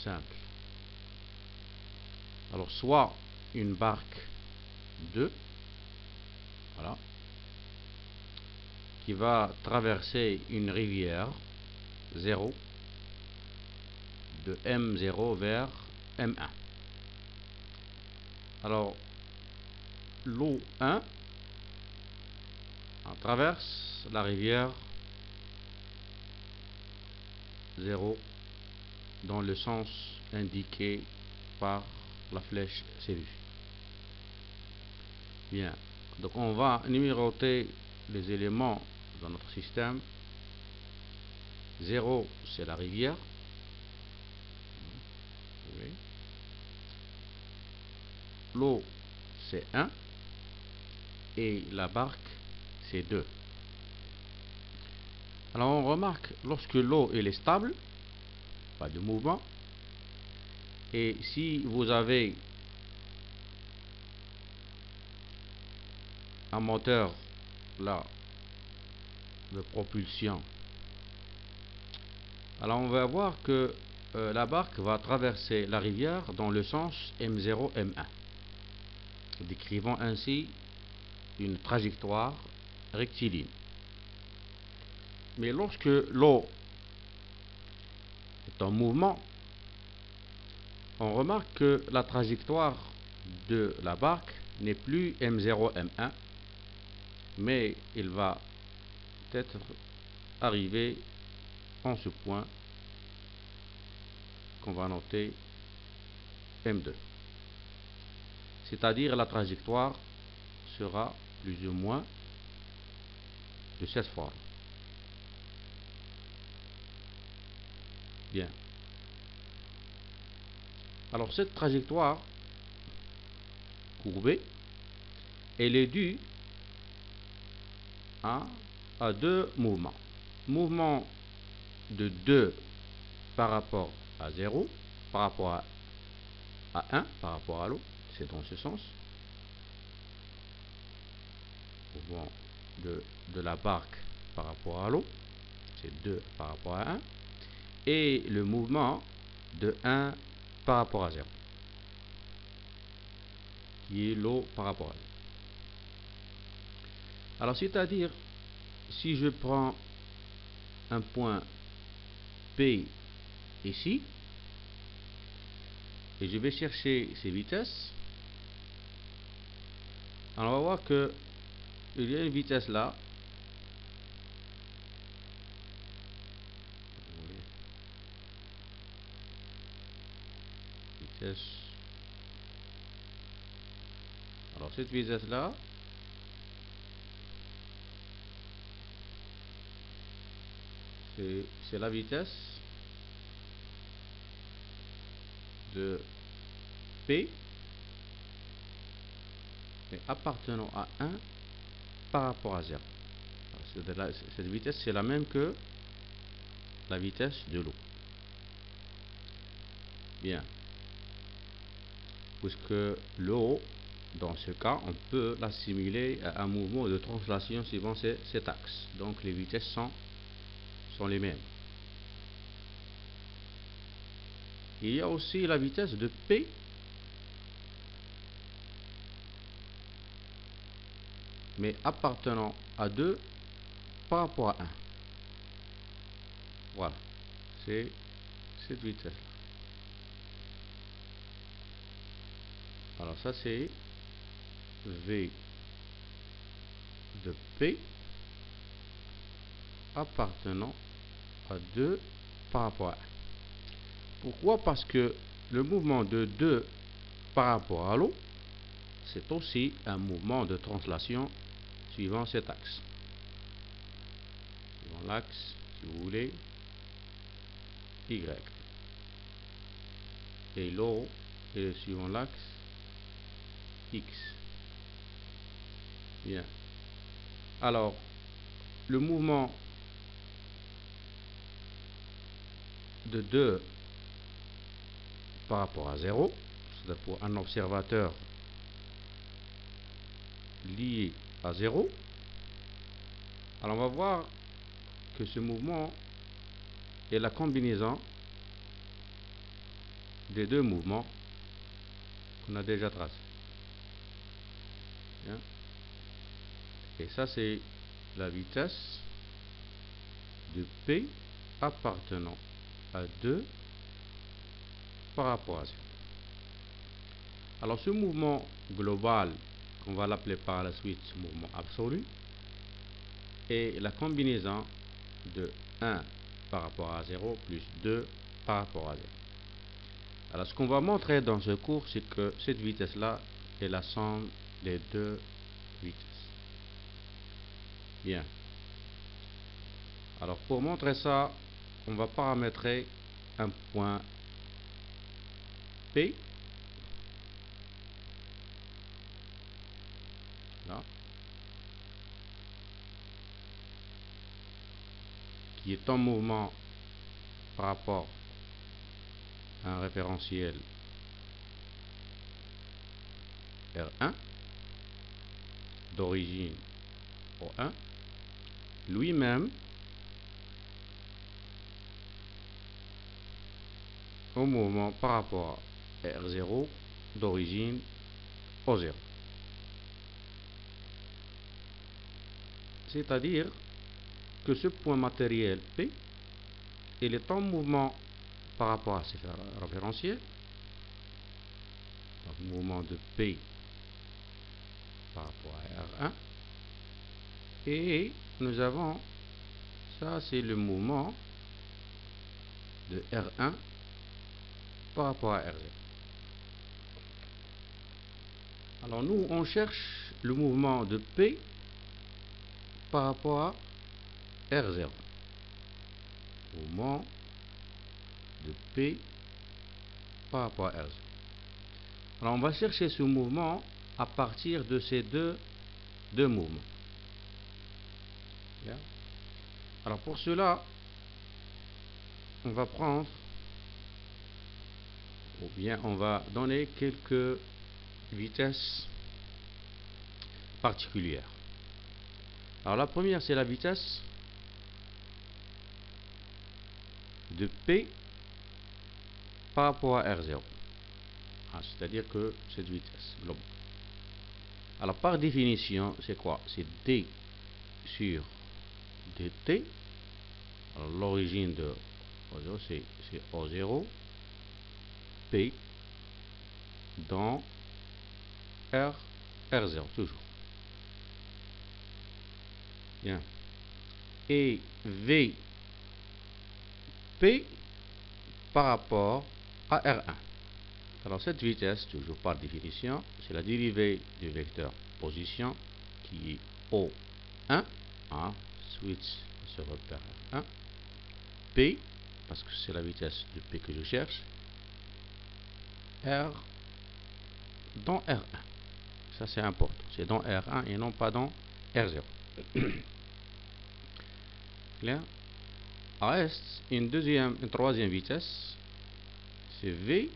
simple. Alors, soit une barque 2, voilà, qui va traverser une rivière 0 de M0 vers M1. Alors, l'eau 1 traverse la rivière 0 dans le sens indiqué par la flèche CV. Bien, donc on va numéroter les éléments dans notre système. 0, c'est la rivière. Oui. L'eau, c'est 1. Et la barque, c'est 2. Alors on remarque, lorsque l'eau est stable, pas de mouvement, et si vous avez un moteur là de propulsion, alors on va voir que la barque va traverser la rivière dans le sens M0, M1, décrivant ainsi une trajectoire rectiligne. Mais lorsque l'eau est en mouvement, on remarque que la trajectoire de la barque n'est plus M0, M1, mais il va peut-être arriver en ce point qu'on va noter M2. C'est-à-dire la trajectoire sera plus ou moins de cette forme. Bien. Alors cette trajectoire courbée, elle est due à deux mouvements. Mouvement de 2 par rapport à 0, par rapport à 1, par rapport à l'eau, c'est dans ce sens. Mouvement de la barque par rapport à l'eau, c'est 2 par rapport à 1. Et le mouvement de 1 par rapport à 0, qui est l'eau par rapport à l'eau. Alors, c'est-à-dire, si je prends un point P ici, et je vais chercher ces vitesses, alors on va voir que il y a une vitesse là, vitesse, alors cette vitesse là, c'est la vitesse de P, mais appartenant à 1 par rapport à 0. Cette vitesse, c'est la même que la vitesse de l'eau. Bien. Puisque l'eau, dans ce cas, on peut l'assimiler à un mouvement de translation suivant cet axe. Donc les vitesses sont les mêmes. Il y a aussi la vitesse de P, mais appartenant à 2 par rapport à 1. Voilà, c'est cette vitesse-là. Alors ça c'est V de P appartenant à 2 par rapport à 1. Pourquoi? Parce que le mouvement de 2 par rapport à l'eau, c'est aussi un mouvement de translation suivant cet axe. Suivant l'axe, si vous voulez, Y. Et l'eau est suivant l'axe X. Bien. Alors, le mouvement de 2 par rapport à 0, c'est-à-dire pour un observateur lié à 0, alors on va voir que ce mouvement est la combinaison des deux mouvements qu'on a déjà tracés. Bien. Et ça, c'est la vitesse de P appartenant à 2 par rapport à 0. Alors, ce mouvement global, qu'on va l'appeler par la suite mouvement absolu, est la combinaison de 1 par rapport à 0 plus 2 par rapport à 0. Alors, ce qu'on va montrer dans ce cours, c'est que cette vitesse-là est la somme des deux vitesses. Bien. Alors, pour montrer ça, on va paramétrer un point P. Là. Qui est en mouvement par rapport à un référentiel R1 d'origine O1, lui-même au mouvement par rapport à R0 d'origine O0. C'est-à-dire que ce point matériel P, il est en mouvement par rapport à ces référentiels. Donc, mouvement de P par rapport à R1. Et nous avons, ça c'est le mouvement de R1 par rapport à R0. Alors nous, on cherche le mouvement de P par rapport à R0. Mouvement de P par rapport à R0. Alors on va chercher ce mouvement à partir de ces deux mouvements. Bien. Alors pour cela, on va prendre, ou bien on va donner quelques vitesses particulières. Alors la première, c'est la vitesse de P par rapport à R0. C'est-à-dire que cette vitesse globale. Alors par définition, c'est quoi? C'est D sur dt. Alors l'origine de O0, c'est O0 P dans R0 toujours. Bien. Et V P par rapport à R1. Alors cette vitesse, toujours par définition, c'est la dérivée du vecteur position qui est O1, switch se repère R1, P, parce que c'est la vitesse de P que je cherche, R dans R1. Ça c'est important, c'est dans R1 et non pas dans R0. Clair? Reste une troisième vitesse, c'est V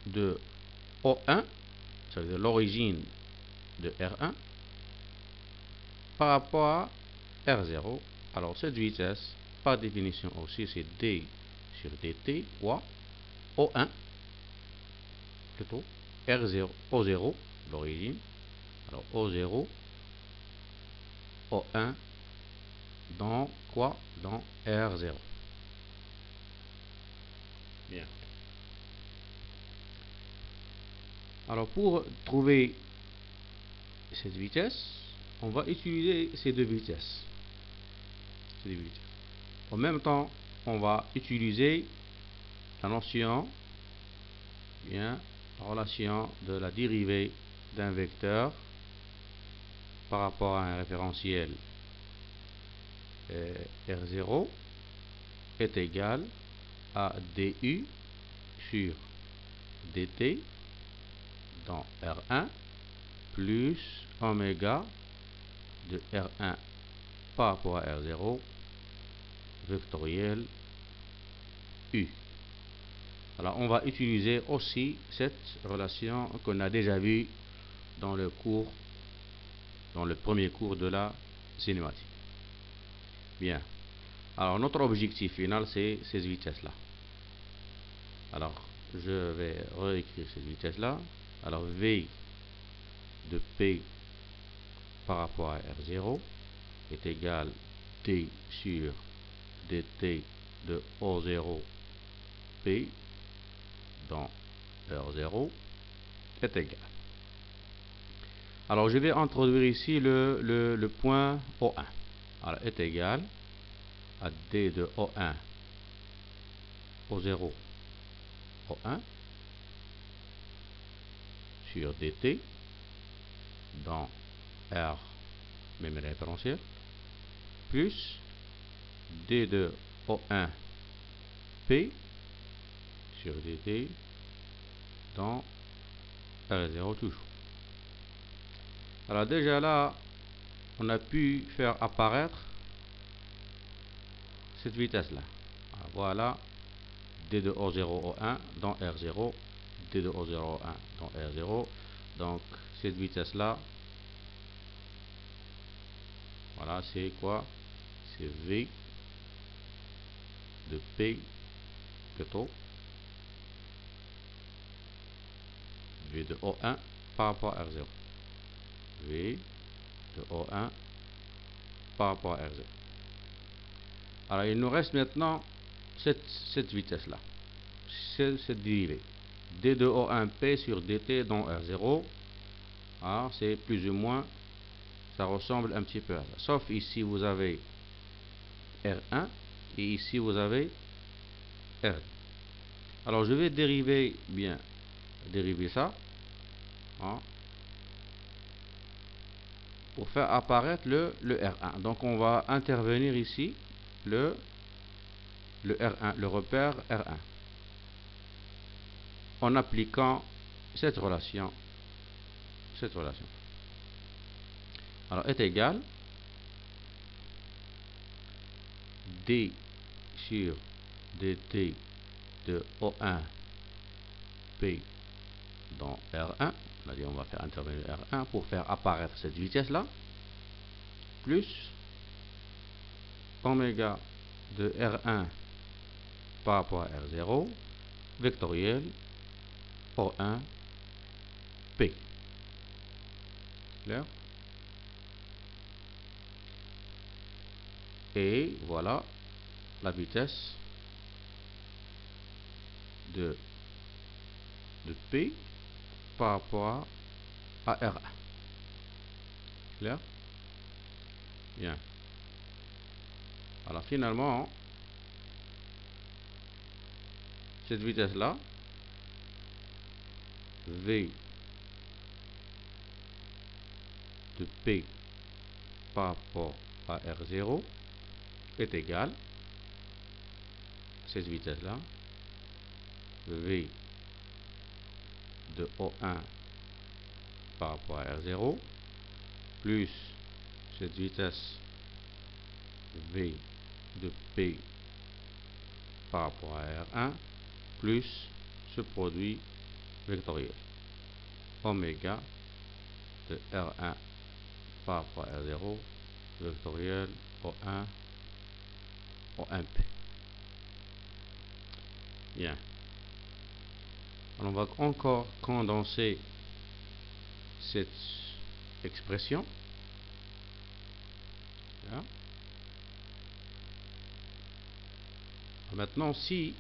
de O1, ça veut dire l'origine de R1, par rapport à R0. Alors cette vitesse, par définition aussi, c'est D sur dt, ou O1, plutôt, R0, O0, l'origine. Alors O0, O1, dans quoi? Dans R0. Bien. Alors pour trouver cette vitesse, on va utiliser ces deux vitesses. En même temps, on va utiliser la notion, bien, la relation de la dérivée d'un vecteur par rapport à un référentiel R0 est égal à du sur dt dans R1 plus oméga de R1 par rapport à R0 vectoriel U. Alors on va utiliser aussi cette relation qu'on a déjà vue dans le premier cours de la cinématique. Bien. Alors notre objectif final, c'est ces vitesses-là. Alors, je vais réécrire cette vitesse-là. Alors, V de P par rapport à R0 est égal T sur dt de O0 P dans R0 est égal. Alors, je vais introduire ici le point O1. Alors, est égal à D de O1, O0, O1 sur dt dans R, même référentiel, plus D de O1 P sur dt dans R0 toujours. Alors déjà là, on a pu faire apparaître cette vitesse-là. Voilà, D de O0, O1 dans R0, D de O0, O1 dans R0. Donc cette vitesse-là, voilà, c'est quoi? C'est V de P plutôt, V de O1 par rapport à R0. V de O1 par rapport à R0. Alors il nous reste maintenant cette vitesse-là, cette dérivée. D de O1P sur dt dans R0. Alors c'est plus ou moins, ça ressemble un petit peu à ça. Sauf ici vous avez R1 et ici vous avez R2. Alors je vais dériver ça, hein, pour faire apparaître le R1. Donc on va intervenir ici le R1, le repère R1, en appliquant cette relation. Alors est égal D sur dt de O1 P dans R1. On va faire intervenir R1 pour faire apparaître cette vitesse là, plus oméga de R1 par rapport à R0 vectoriel O1 P. Clair? Et voilà la vitesse de P par rapport à R1. Clair? Bien. Alors finalement, cette vitesse-là, V de P par rapport à R0 est égal à cette vitesse-là, V de O1 par rapport à R0 plus cette vitesse V de P par rapport à R1 plus ce produit vectoriel oméga de R1 par rapport à R0 vectoriel O1 O1P. Bien. Alors on va encore condenser cette expression. Là. Maintenant, si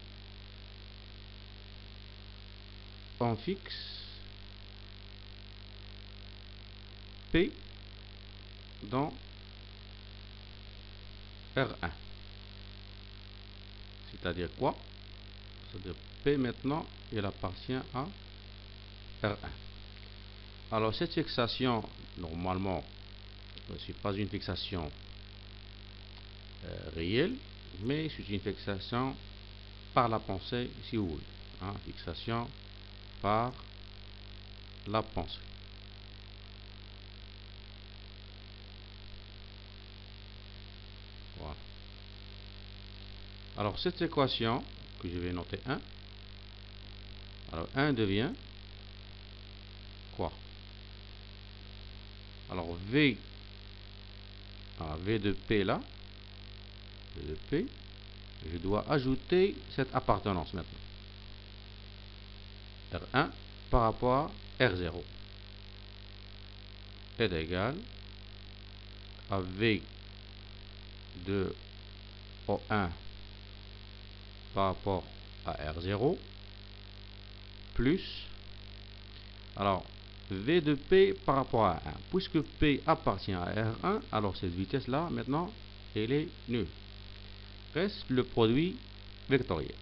on fixe P dans R1, c'est-à-dire quoi? C'est-à-dire P maintenant, il appartient à R1. Alors cette fixation, normalement, ce n'est pas une fixation réelle, mais c'est une fixation par la pensée, si vous voulez. Hein, fixation par la pensée. Voilà. Alors cette équation que je vais noter 1, alors 1 devient quoi? Alors V de P là, V de P, je dois ajouter cette appartenance maintenant. R1 par rapport à R0 est égal à V de O1 par rapport à R0 plus, alors V de P par rapport à 1. Puisque P appartient à R1, alors cette vitesse-là, maintenant, elle est nulle. Reste le produit vectoriel.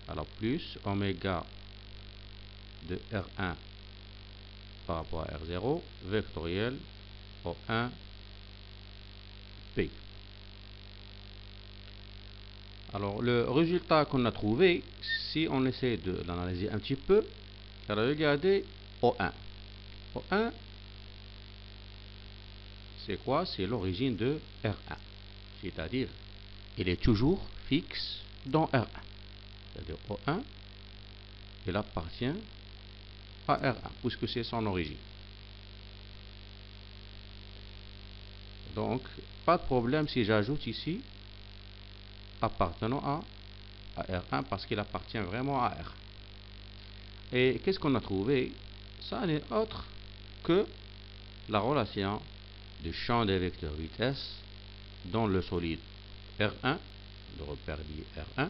Alors plus oméga de R1 par rapport à R0 vectoriel O1 P. Alors le résultat qu'on a trouvé, si on essaie de l'analyser un petit peu, alors regardez O1. O1, c'est quoi? C'est l'origine de R1. C'est-à-dire, il est toujours fixe dans R1. C'est-à-dire O1, il appartient à R1, puisque c'est son origine. Donc, pas de problème si j'ajoute ici appartenant à R1, parce qu'il appartient vraiment à R1. Et qu'est-ce qu'on a trouvé? Ça n'est autre que la relation du champ des vecteurs vitesse dans le solide R1, le repère lié R1,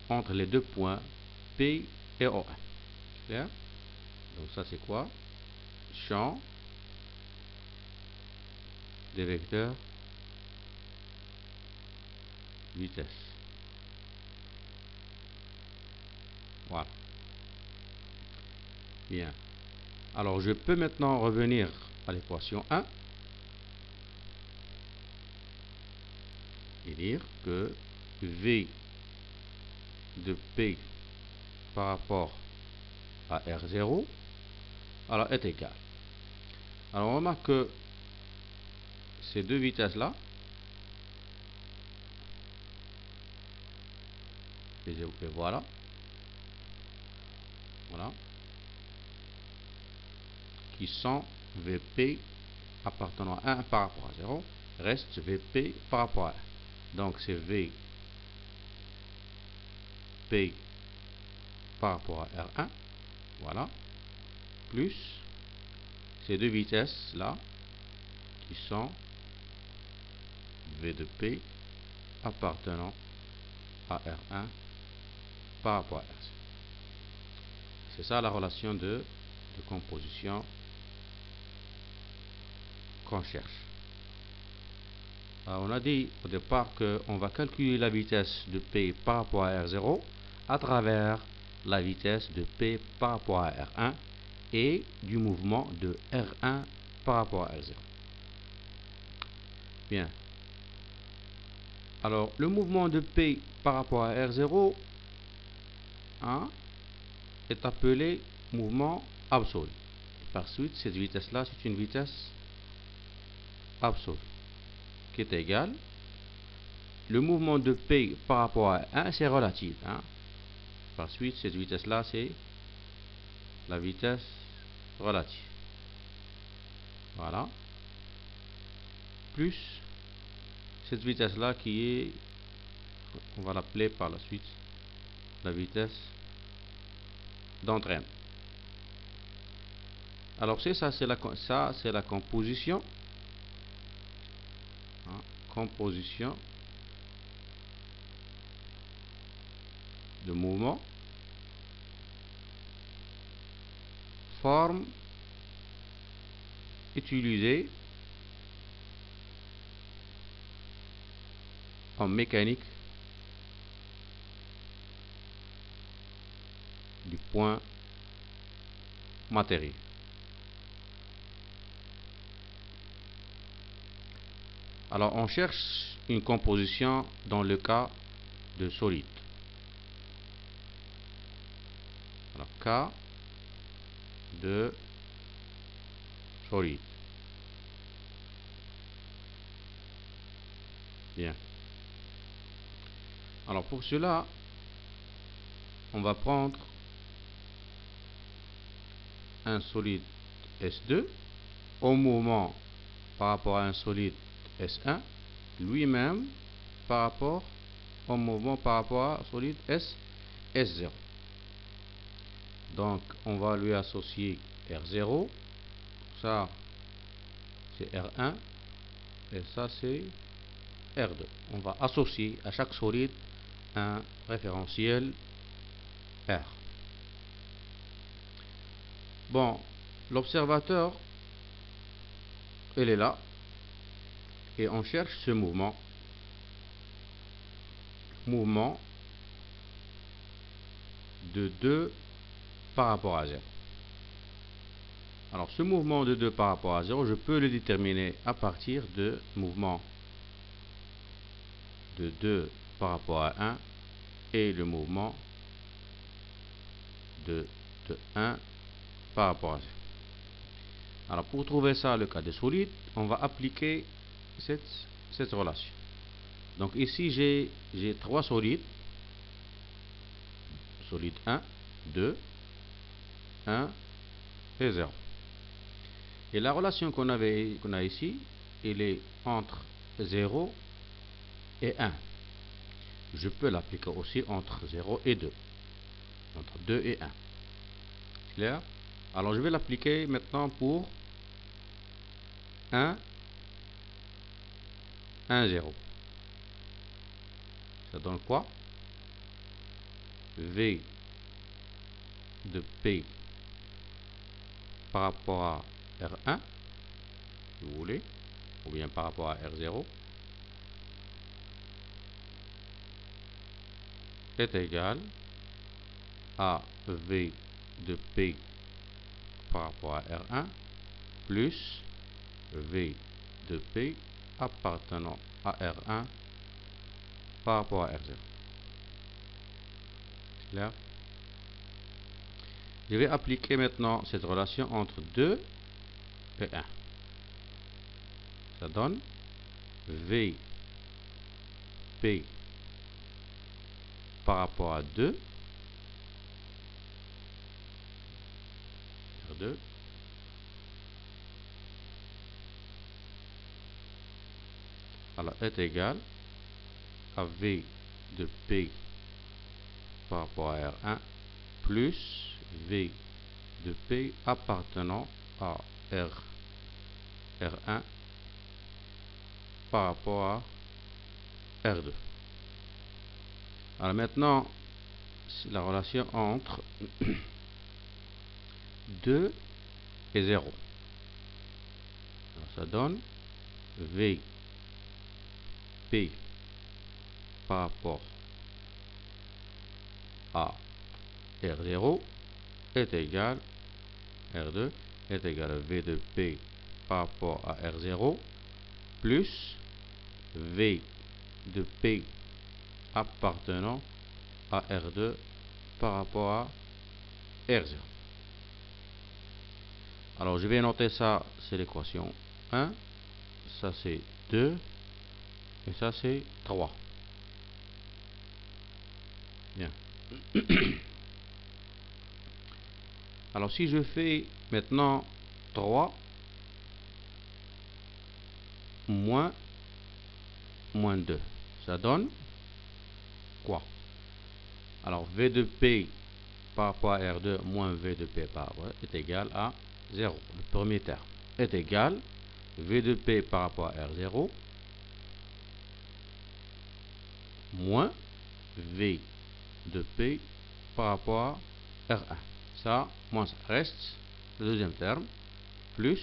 entre les deux points P et O1. Clair? Donc ça c'est quoi? Champ des vecteurs vitesse. Voilà. Bien. Alors je peux maintenant revenir à l'équation 1 et dire que V de P par rapport à R0 alors est égal. Alors on remarque que ces deux vitesses là, et voilà, qui sont Vp appartenant à 1 par rapport à 0, reste Vp par rapport à 1. Donc c'est Vp par rapport à R1, voilà, plus ces deux vitesses là, qui sont V de P appartenant à R1 par rapport à R0. C'est ça la relation de composition qu'on cherche. Alors, on a dit au départ qu'on va calculer la vitesse de P par rapport à R0 à travers la vitesse de P par rapport à R1 et du mouvement de R1 par rapport à R0. Bien. Alors, le mouvement de P par rapport à R0 est appelé mouvement absolu. Par suite, cette vitesse-là, c'est une vitesse absolue qui est égale. Le mouvement de P par rapport à 1, c'est relatif. Par suite, cette vitesse-là, c'est la vitesse relative. Voilà. Plus cette vitesse-là qui est, on va l'appeler par la suite, la vitesse d'entraînement. Alors ça c'est la composition. Composition de mouvement, forme utilisée en mécanique du point matériel. Alors on cherche une composition dans le cas de solide. Alors cas de solide. Bien. Alors pour cela, on va prendre un solide S2 au mouvement par rapport à un solide S1 lui-même par rapport au mouvement par rapport à un solide S0. Donc on va lui associer R0, ça c'est R1 et ça c'est R2. On va associer à chaque solide un référentiel R. Bon, l'observateur, il est là et on cherche ce mouvement de 2 par rapport à 0. Alors ce mouvement de 2 par rapport à 0, je peux le déterminer à partir de mouvement de 2 par rapport à 1 et le mouvement de 1 par rapport à 0. Alors pour trouver ça, le cas des solides, on va appliquer cette relation. Donc ici j'ai 3 solides. Solide 1, 2, 1 et 0. Et la relation qu'on a ici, elle est entre 0 et 1. Je peux l'appliquer aussi entre 0 et 2. Entre 2 et 1. Clair? Alors je vais l'appliquer maintenant pour 1, 1, 0. Ça donne quoi? V de P par rapport à R1, si vous voulez, ou bien par rapport à R0, est égal à V de P par rapport à R1 plus V de P appartenant à R1 par rapport à R0. Clair? Je vais appliquer maintenant cette relation entre 2 et 1. Ça donne V P par rapport à 2, R2, alors est égal à V de P par rapport à R1 plus V de P appartenant à R1 par rapport à R2. Alors maintenant, c'est la relation entre 2 et 0. Alors ça donne V P par rapport à R0 est égal R2 est égal à V de P par rapport à R0 plus V de P appartenant à R2 par rapport à R0. Alors je vais noter ça, c'est l'équation 1, ça c'est 2 et ça c'est 3. Bien. Alors si je fais maintenant 3 moins 2, ça donne quoi? Alors V de P par rapport à R2 moins V de P par rapport est égal à 0. Le premier terme est égal V de P par rapport à R0 moins V de P par rapport à R1. Ça, moins ça reste le deuxième terme, plus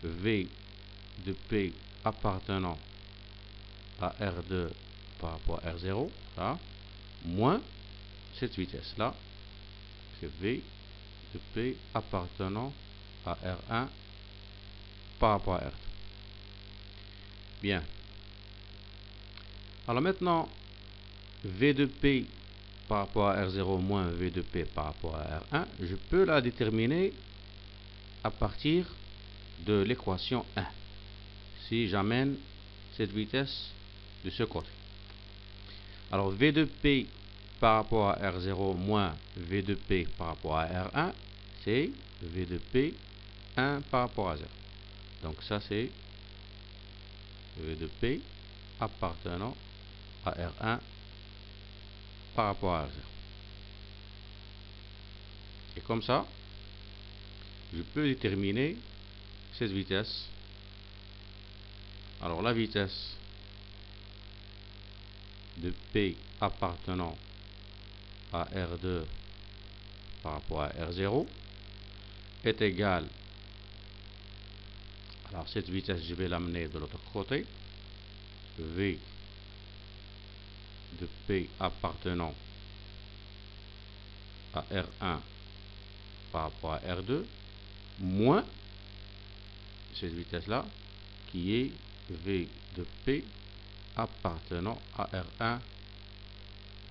V de P appartenant à R2 par rapport à R0, ça, moins cette vitesse-là, c'est V de P appartenant à R1 par rapport à R2. Bien. Alors maintenant, V de P par rapport à R0 moins V de P par rapport à R1, je peux la déterminer à partir de l'équation 1. Si j'amène cette vitesse de ce côté. Alors V de P par rapport à R0 moins V de P par rapport à R1, c'est V de P 1 par rapport à 0. Donc ça c'est V de P appartenant à R1 par rapport à R0. Et comme ça, je peux déterminer cette vitesse. Alors la vitesse de P appartenant à R2 par rapport à R0 est égale, alors cette vitesse je vais l'amener de l'autre côté, V de P appartenant à R1 par rapport à R2 moins cette vitesse là qui est V de P appartenant à R1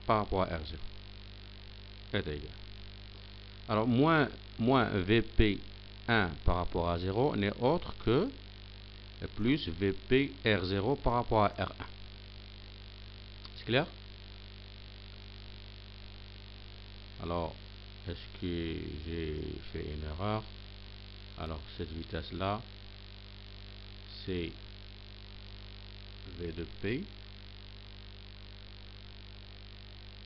par rapport à R0 est égal. Alors moins VP1 par rapport à 0 n'est autre que plus VP R0 par rapport à R1. C'est clair? Alors, est-ce que j'ai fait une erreur? Alors, cette vitesse-là, c'est V de P.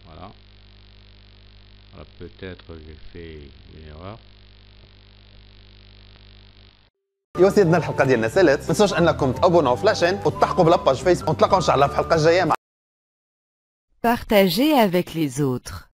Voilà. Alors, peut-être j'ai fait une erreur. يا سيدنا الحلقه ديالنا سالات، ما تنسوش انكم تابوناو في لاشين وتلحقوا بلاباج فيسبوك، ونتلاقاو ان شاء الله في الحلقه الجايه مع Partagez avec les autres.